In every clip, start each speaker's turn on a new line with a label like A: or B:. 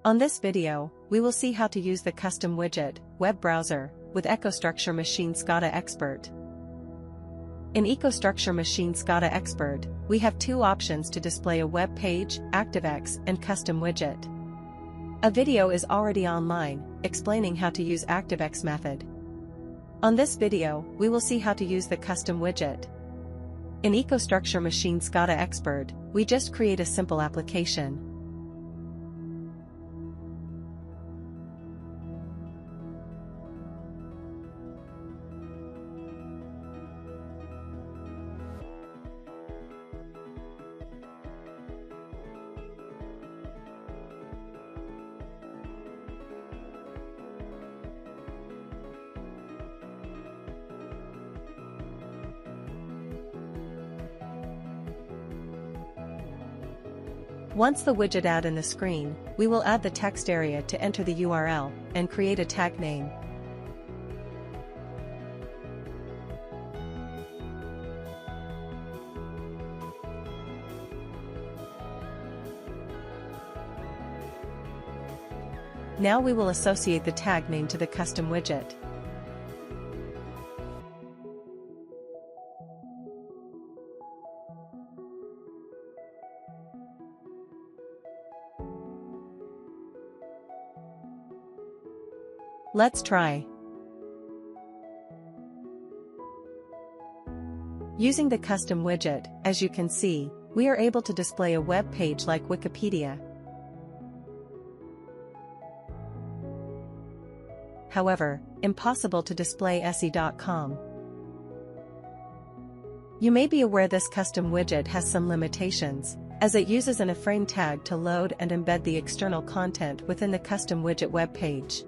A: On this video, we will see how to use the Custom Widget Web Browser with EcoStruxure Machine SCADA Expert. In EcoStruxure Machine SCADA Expert, we have two options to display a web page, ActiveX and Custom Widget. A video is already online, explaining how to use ActiveX method. On this video, we will see how to use the Custom Widget. In EcoStruxure Machine SCADA Expert, we just create a simple application. Once the widget add in the screen, we will add the text area to enter the URL and create a tag name. Now we will associate the tag name to the custom widget. Let's try. Using the custom widget, as you can see, we are able to display a web page like Wikipedia. However, impossible to display se.com. You may be aware this custom widget has some limitations, as it uses an iframe tag to load and embed the external content within the custom widget web page.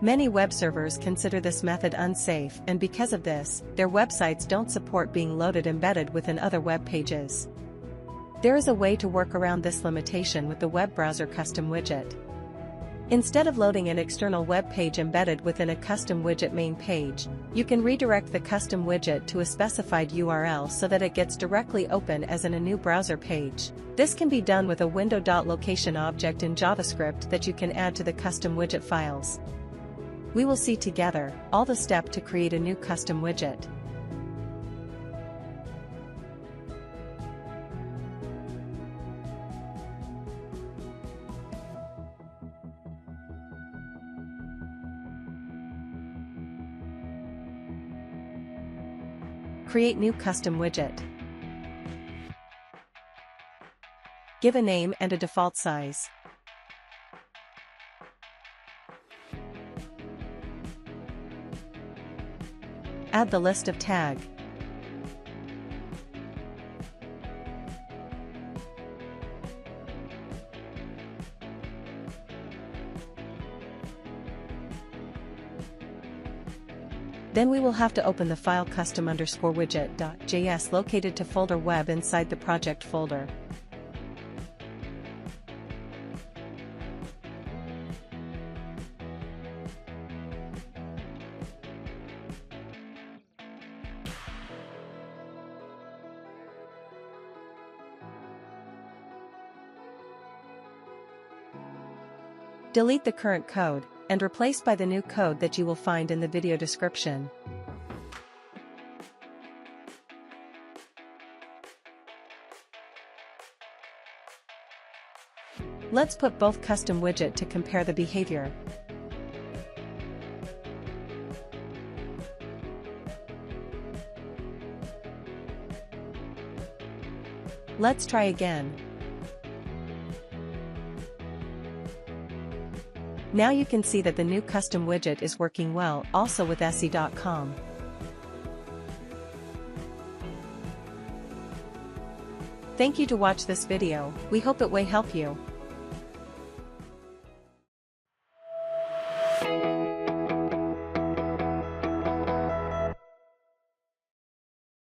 A: Many web servers consider this method unsafe, and because of this, their websites don't support being loaded embedded within other web pages. There is a way to work around this limitation with the web browser custom widget. Instead of loading an external web page embedded within a custom widget main page, you can redirect the custom widget to a specified URL so that it gets directly open as in a new browser page. This can be done with a window.location object in JavaScript that you can add to the custom widget files. We will see together all the steps to create a new custom widget. Create new custom widget. Give a name and a default size. Add the list of tag. Then we will have to open the file custom_widget.js located to folder web inside the project folder. Delete the current code, and replace by the new code that you will find in the video description. Let's put both custom widget to compare the behavior. Let's try again. Now you can see that the new custom widget is working well also with se.com. Thank you to watch this video. We hope it will help you.